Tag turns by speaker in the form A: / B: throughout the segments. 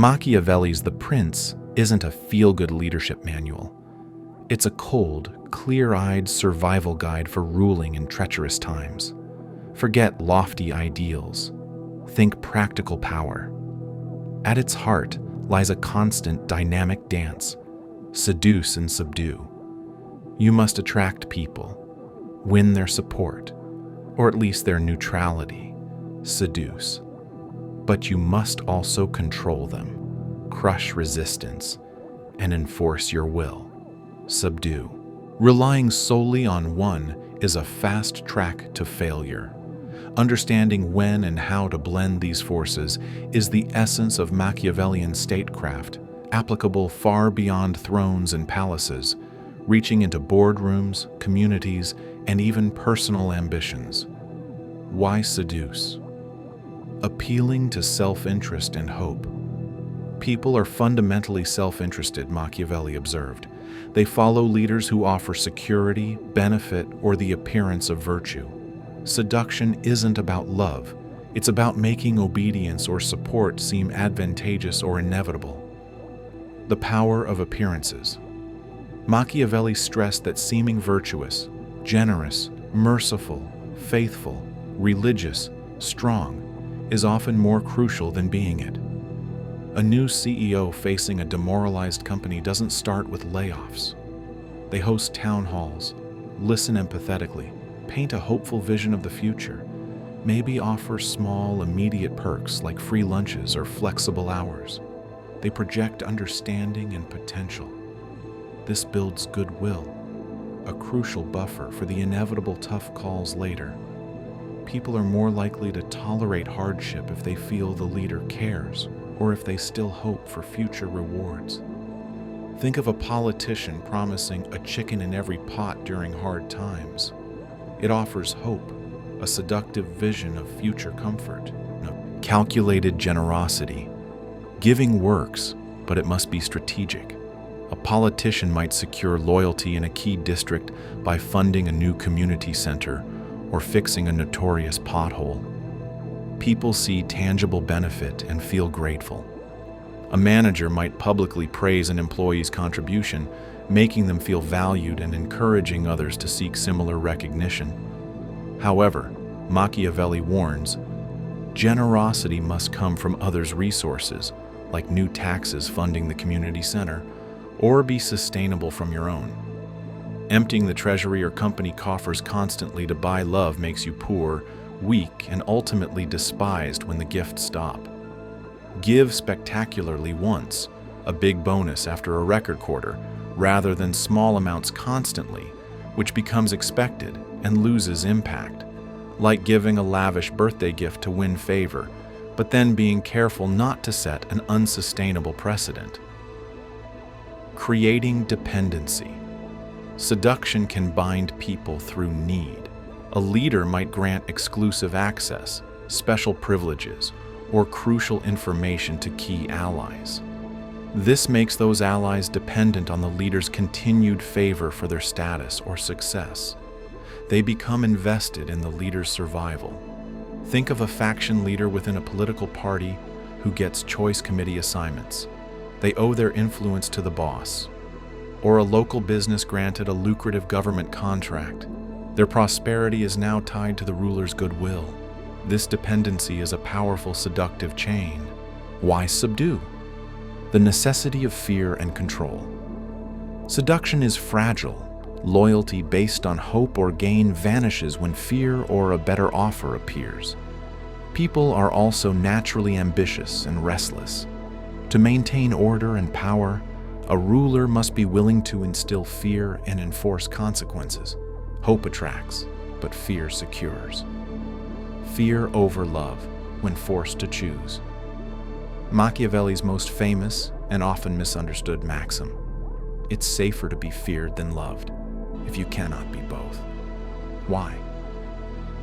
A: Machiavelli's The Prince isn't a feel-good leadership manual. It's a cold, clear-eyed survival guide for ruling in treacherous times. Forget lofty ideals. Think practical power. At its heart lies a constant, dynamic dance: seduce and subdue. You must attract people, win their support, or at least their neutrality, seduce. But you must also control them, crush resistance, and enforce your will, subdue. Relying solely on one is a fast track to failure. Understanding when and how to blend these forces is the essence of Machiavellian statecraft, applicable far beyond thrones and palaces, reaching into boardrooms, communities, and even personal ambitions. Why seduce? Appealing to self-interest and hope. People are fundamentally self-interested, Machiavelli observed. They follow leaders who offer security, benefit, or the appearance of virtue. Seduction isn't about love. It's about making obedience or support seem advantageous or inevitable. The power of appearances. Machiavelli stressed that seeming virtuous, generous, merciful, faithful, religious, strong is often more crucial than being it. A new CEO facing a demoralized company doesn't start with layoffs. They host town halls, listen empathetically, paint a hopeful vision of the future, maybe offer small, immediate perks like free lunches or flexible hours. They project understanding and potential. This builds goodwill, a crucial buffer for the inevitable tough calls later. People are more likely to tolerate hardship if they feel the leader cares, or if they still hope for future rewards. Think of a politician promising a chicken in every pot during hard times. It offers hope, a seductive vision of future comfort. Calculated generosity. Giving works, but it must be strategic. A politician might secure loyalty in a key district by funding a new community center or fixing a notorious pothole. People see tangible benefit and feel grateful. A manager might publicly praise an employee's contribution, making them feel valued and encouraging others to seek similar recognition. However, Machiavelli warns, generosity must come from others' resources, like new taxes funding the community center, or be sustainable from your own. Emptying the treasury or company coffers constantly to buy love makes you poor, weak, and ultimately despised when the gifts stop. Give spectacularly once, a big bonus after a record quarter, rather than small amounts constantly, which becomes expected and loses impact. Like giving a lavish birthday gift to win favor, but then being careful not to set an unsustainable precedent. Creating dependency. Seduction can bind people through need. A leader might grant exclusive access, special privileges, or crucial information to key allies. This makes those allies dependent on the leader's continued favor for their status or success. They become invested in the leader's survival. Think of a faction leader within a political party who gets choice committee assignments. They owe their influence to the boss. Or a local business granted a lucrative government contract. Their prosperity is now tied to the ruler's goodwill. This dependency is a powerful seductive chain. Why subdue? The necessity of fear and control. Seduction is fragile. Loyalty based on hope or gain vanishes when fear or a better offer appears. People are also naturally ambitious and restless. To maintain order and power, a ruler must be willing to instill fear and enforce consequences. Hope attracts, but fear secures. Fear over love when forced to choose. Machiavelli's most famous and often misunderstood maxim: it's safer to be feared than loved, if you cannot be both. Why?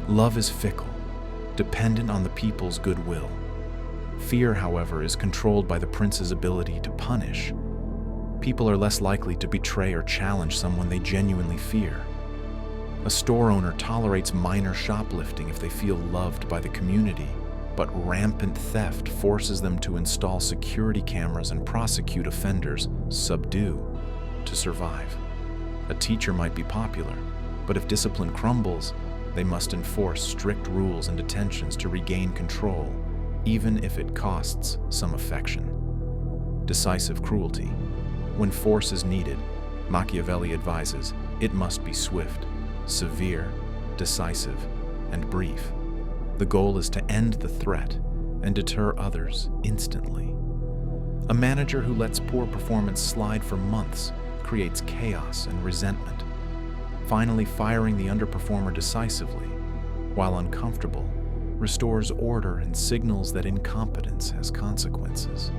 A: Love is fickle, dependent on the people's goodwill. Fear, however, is controlled by the prince's ability to punish. People are less likely to betray or challenge someone they genuinely fear. A store owner tolerates minor shoplifting if they feel loved by the community. but rampant theft forces them to install security cameras and prosecute offenders, subdue, to survive. A teacher might be popular, but if discipline crumbles, they must enforce strict rules and detentions to regain control, even if it costs some affection. Decisive cruelty. When force is needed, Machiavelli advises, it must be swift, severe, decisive, and brief. The goal is to end the threat and deter others instantly. A manager who lets poor performance slide for months creates chaos and resentment, finally firing the underperformer decisively, while uncomfortable, restores order and signals that incompetence has consequences.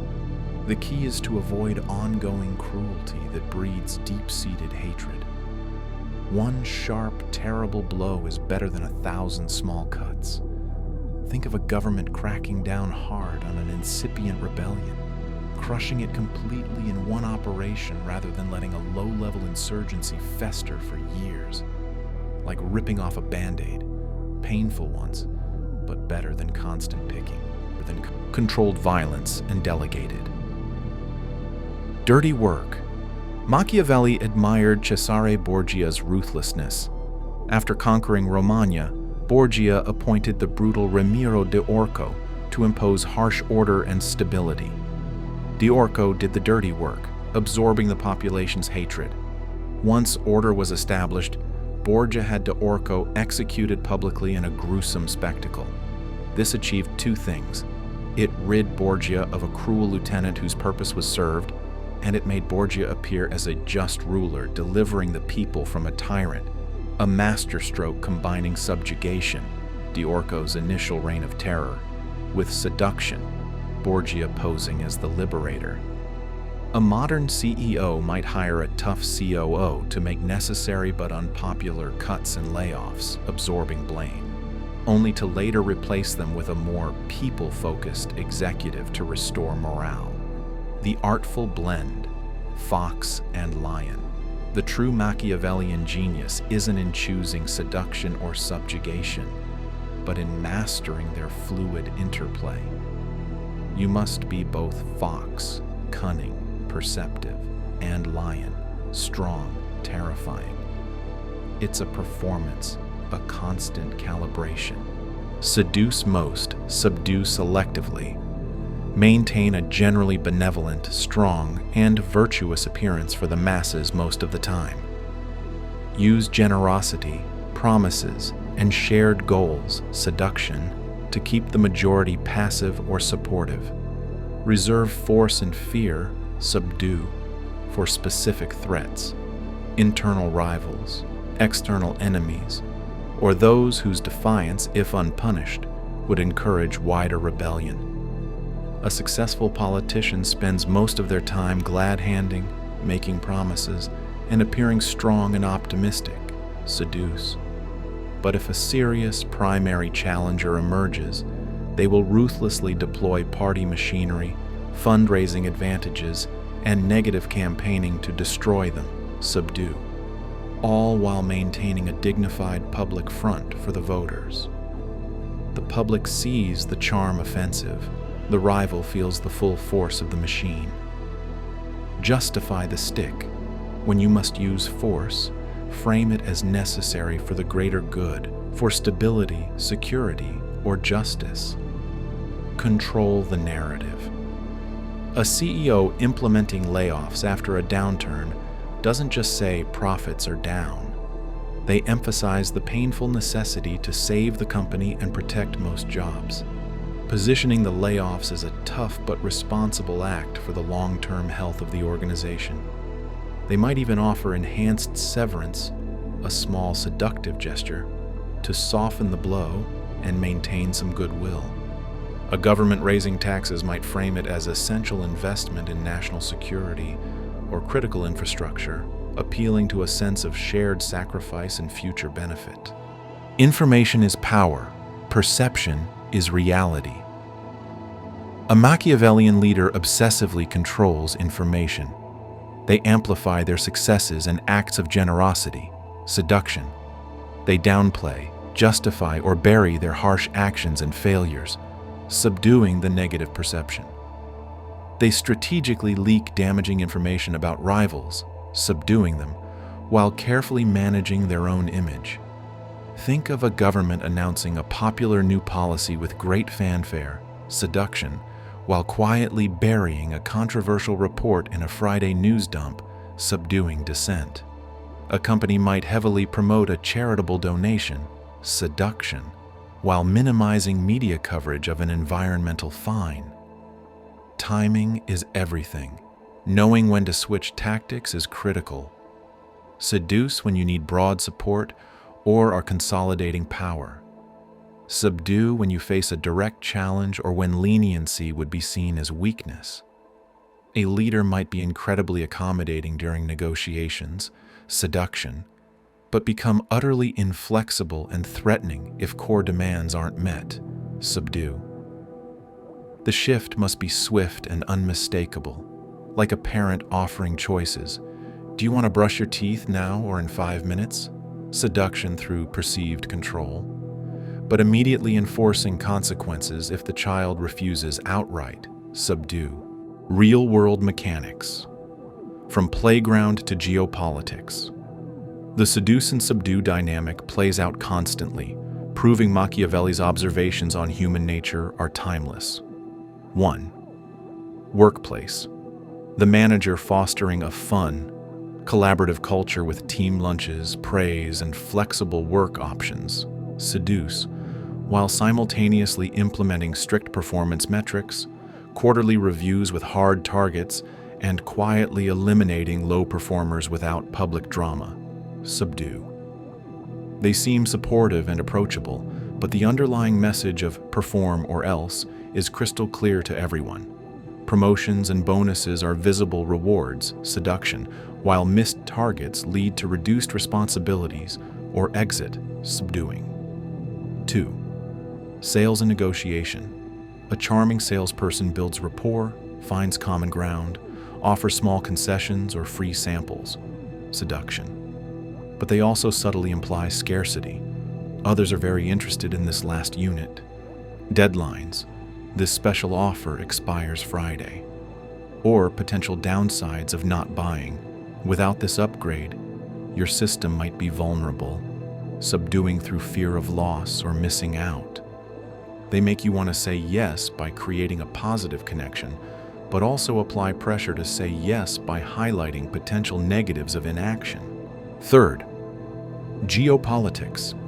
A: The key is to avoid ongoing cruelty that breeds deep-seated hatred. One sharp, terrible blow is better than 1,000 small cuts. Think of a government cracking down hard on an incipient rebellion, crushing it completely in one operation rather than letting a low-level insurgency fester for years. Like ripping off a Band-Aid, painful once, but better than constant picking, than controlled violence and delegated. Dirty work. Machiavelli admired Cesare Borgia's ruthlessness. After conquering Romagna, Borgia appointed the brutal Ramiro de Orco to impose harsh order and stability. De Orco did the dirty work, absorbing the population's hatred. Once order was established, Borgia had de Orco executed publicly in a gruesome spectacle. This achieved two things. It rid Borgia of a cruel lieutenant whose purpose was served, and it made Borgia appear as a just ruler, delivering the people from a tyrant, a masterstroke combining subjugation, de Orco's initial reign of terror, with seduction, Borgia posing as the liberator. A modern CEO might hire a tough COO to make necessary but unpopular cuts and layoffs, absorbing blame, only to later replace them with a more people-focused executive to restore morale. The Artful Blend, Fox and Lion. The true Machiavellian genius isn't in choosing seduction or subjugation, but in mastering their fluid interplay. You must be both fox, cunning, perceptive, and lion, strong, terrifying. It's a performance, a constant calibration. Seduce most, subdue selectively. Maintain a generally benevolent, strong, and virtuous appearance for the masses most of the time. Use generosity, promises, and shared goals, seduction, to keep the majority passive or supportive. Reserve force and fear, subdue, for specific threats, internal rivals, external enemies, or those whose defiance, if unpunished, would encourage wider rebellion. A successful politician spends most of their time glad-handing, making promises, and appearing strong and optimistic, seduce. But if a serious primary challenger emerges, they will ruthlessly deploy party machinery, fundraising advantages, and negative campaigning to destroy them, subdue, all while maintaining a dignified public front for the voters. The public sees the charm offensive. The rival feels the full force of the machine. Justify the stick. When you must use force, frame it as necessary for the greater good, for stability, security, or justice. Control the narrative. A CEO implementing layoffs after a downturn doesn't just say profits are down. They emphasize the painful necessity to save the company and protect most jobs, positioning the layoffs as a tough but responsible act for the long-term health of the organization. They might even offer enhanced severance, a small seductive gesture, to soften the blow and maintain some goodwill. A government raising taxes might frame it as essential investment in national security or critical infrastructure, appealing to a sense of shared sacrifice and future benefit. Information is power. Perception is reality. A Machiavellian leader obsessively controls information. They amplify their successes and acts of generosity, seduction. They downplay, justify, or bury their harsh actions and failures, subduing the negative perception. They strategically leak damaging information about rivals, subduing them, while carefully managing their own image. Think of a government announcing a popular new policy with great fanfare, seduction, while quietly burying a controversial report in a Friday news dump, subduing dissent. A company might heavily promote a charitable donation, seduction, while minimizing media coverage of an environmental fine. Timing is everything. Knowing when to switch tactics is critical. Seduce when you need broad support or are consolidating power. Subdue when you face a direct challenge or when leniency would be seen as weakness. A leader might be incredibly accommodating during negotiations, seduction, but become utterly inflexible and threatening if core demands aren't met, subdue. The shift must be swift and unmistakable, like a parent offering choices. Do you want to brush your teeth now or in 5 minutes? Seduction through perceived control, but immediately enforcing consequences if the child refuses outright, subdue. Real-world mechanics. From playground to geopolitics. The seduce and subdue dynamic plays out constantly, proving Machiavelli's observations on human nature are timeless. 1. Workplace. The manager fostering a fun, collaborative culture with team lunches, praise, and flexible work options, seduce, while simultaneously implementing strict performance metrics, quarterly reviews with hard targets, and quietly eliminating low performers without public drama, subdue. They seem supportive and approachable, but the underlying message of perform or else is crystal clear to everyone. Promotions and bonuses are visible rewards, seduction, while missed targets lead to reduced responsibilities or exit, subduing. 2. Sales and negotiation. A charming salesperson builds rapport, finds common ground, offers small concessions or free samples, seduction. But they also subtly imply scarcity. Others are very interested in this last unit. Deadlines. This special offer expires Friday. Or potential downsides of not buying. Without this upgrade, your system might be vulnerable, subduing through fear of loss or missing out. They make you want to say yes by creating a positive connection, but also apply pressure to say yes by highlighting potential negatives of inaction. 3. Geopolitics.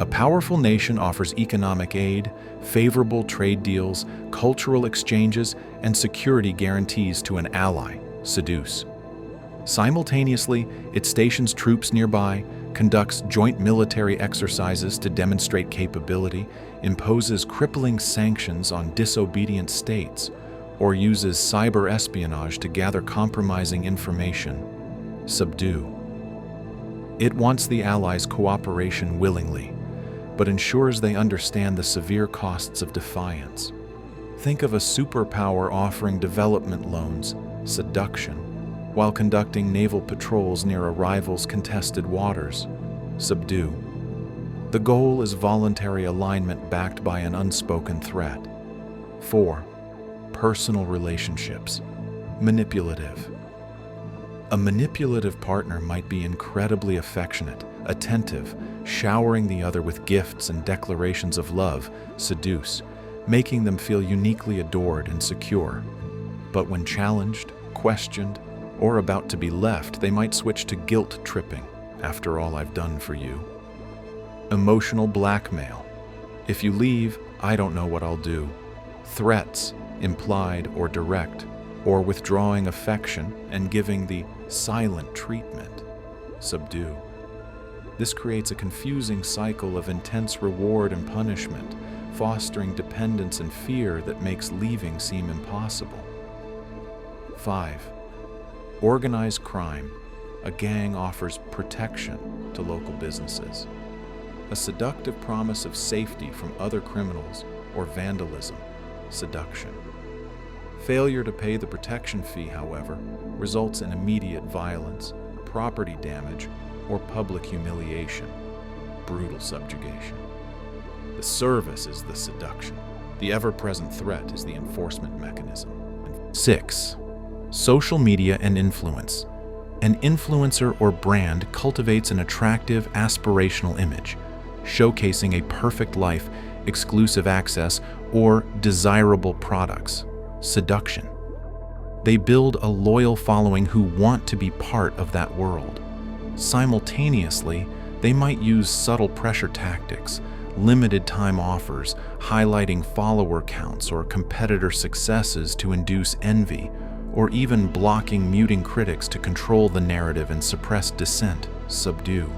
A: A powerful nation offers economic aid, favorable trade deals, cultural exchanges, and security guarantees to an ally, seduce. Simultaneously, it stations troops nearby, conducts joint military exercises to demonstrate capability, imposes crippling sanctions on disobedient states, or uses cyber espionage to gather compromising information, subdue. It wants the allies' cooperation willingly, but ensures they understand the severe costs of defiance. Think of a superpower offering development loans, seduction, while conducting naval patrols near a rival's contested waters, subdue. The goal is voluntary alignment backed by an unspoken threat. 4. Personal relationships. Manipulative. A manipulative partner might be incredibly affectionate, attentive, showering the other with gifts and declarations of love, seduce, making them feel uniquely adored and secure. But when challenged, questioned, or about to be left, they might switch to guilt tripping. After all I've done for you. Emotional blackmail. If you leave, I don't know what I'll do. Threats, implied or direct, or withdrawing affection and giving the silent treatment, subdue. This creates a confusing cycle of intense reward and punishment, fostering dependence and fear that makes leaving seem impossible. 5. Organized crime. A gang offers protection to local businesses. A seductive promise of safety from other criminals or vandalism, seduction. Failure to pay the protection fee, however, results in immediate violence, property damage, or public humiliation, brutal subjugation. The service is the seduction, The ever-present threat is the enforcement mechanism. 6. Social media and influence. An influencer or brand cultivates an attractive, aspirational image, showcasing a perfect life, exclusive access, or desirable products. Seduction. They build a loyal following who want to be part of that world. Simultaneously, they might use subtle pressure tactics, limited time offers, highlighting follower counts or competitor successes to induce envy, or even muting critics to control the narrative and suppress dissent. Subdue.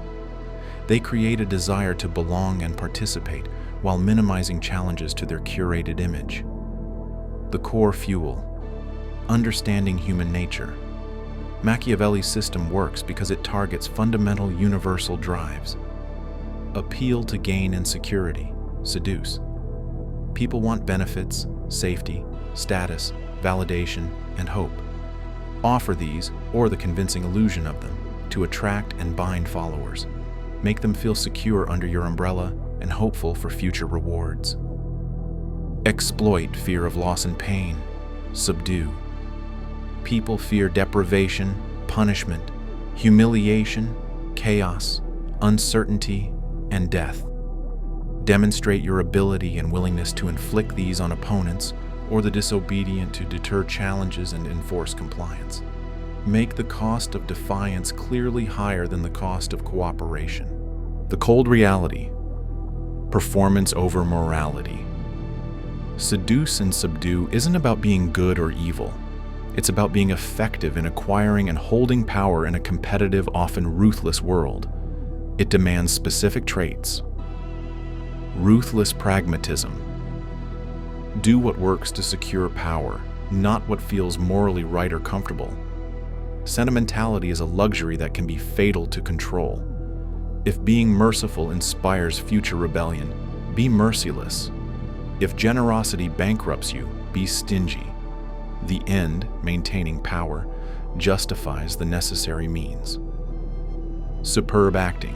A: They create a desire to belong and participate while minimizing challenges to their curated image. The core fuel. Understanding human nature. Machiavelli's system works because it targets fundamental universal drives. Appeal to gain and security. Seduce. People want benefits, safety, status, validation, and hope. Offer these, or the convincing illusion of them, to attract and bind followers. Make them feel secure under your umbrella and hopeful for future rewards. Exploit fear of loss and pain. Subdue. People fear deprivation, punishment, humiliation, chaos, uncertainty, and death. Demonstrate your ability and willingness to inflict these on opponents or the disobedient to deter challenges and enforce compliance. Make the cost of defiance clearly higher than the cost of cooperation. The cold reality. Performance over morality. Seduce and subdue isn't about being good or evil. It's about being effective in acquiring and holding power in a competitive, often ruthless world. It demands specific traits. Ruthless pragmatism. Do what works to secure power, not what feels morally right or comfortable. Sentimentality is a luxury that can be fatal to control. If being merciful inspires future rebellion, be merciless. If generosity bankrupts you, be stingy. The end, maintaining power, justifies the necessary means. Superb acting.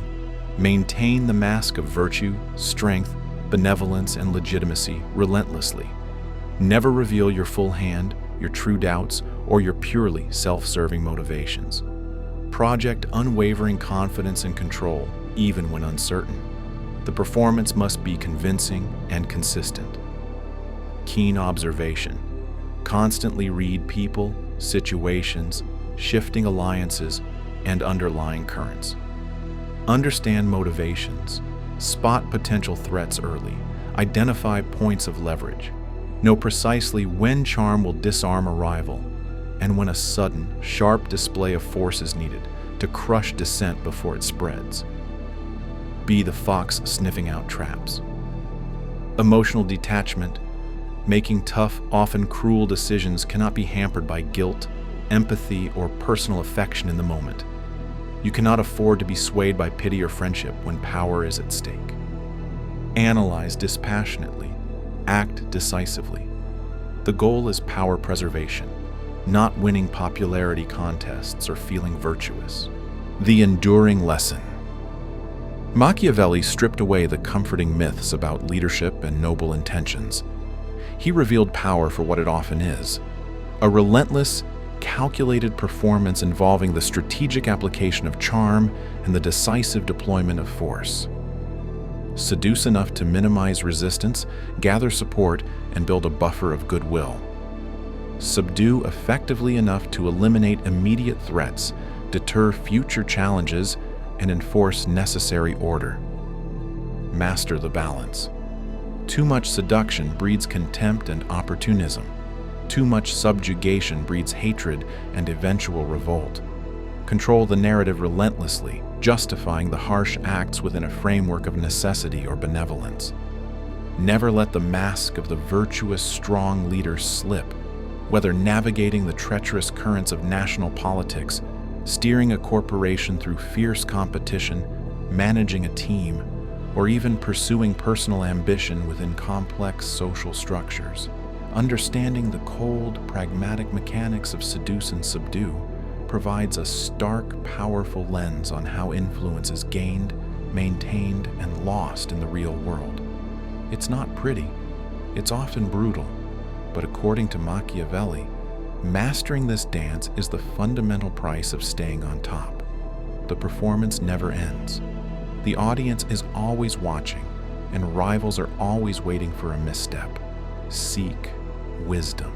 A: Maintain the mask of virtue, strength, benevolence, and legitimacy relentlessly. Never reveal your full hand, your true doubts, or your purely self-serving motivations. Project unwavering confidence and control, even when uncertain. The performance must be convincing and consistent. Keen observation. Constantly read people, situations, shifting alliances, and underlying currents. Understand motivations. Spot potential threats early. Identify points of leverage. Know precisely when charm will disarm a rival, and when a sudden, sharp display of force is needed to crush dissent before it spreads. Be the fox sniffing out traps. Emotional detachment. Making tough, often cruel decisions cannot be hampered by guilt, empathy, or personal affection in the moment. You cannot afford to be swayed by pity or friendship when power is at stake. Analyze dispassionately. Act decisively. The goal is power preservation, not winning popularity contests or feeling virtuous. The enduring lesson. Machiavelli stripped away the comforting myths about leadership and noble intentions. He revealed power for what it often is, a relentless, calculated performance involving the strategic application of charm and the decisive deployment of force. Seduce enough to minimize resistance, gather support, and build a buffer of goodwill. Subdue effectively enough to eliminate immediate threats, deter future challenges, and enforce necessary order. Master the balance. Too much seduction breeds contempt and opportunism. Too much subjugation breeds hatred and eventual revolt. Control the narrative relentlessly, justifying the harsh acts within a framework of necessity or benevolence. Never let the mask of the virtuous, strong leader slip, whether navigating the treacherous currents of national politics, steering a corporation through fierce competition, managing a team, or even pursuing personal ambition within complex social structures. Understanding the cold, pragmatic mechanics of seduce and subdue provides a stark, powerful lens on how influence is gained, maintained, and lost in the real world. It's not pretty, It's often brutal, but according to Machiavelli, mastering this dance is the fundamental price of staying on top. The performance never ends. The audience is always watching, and rivals are always waiting for a misstep. Seek wisdom.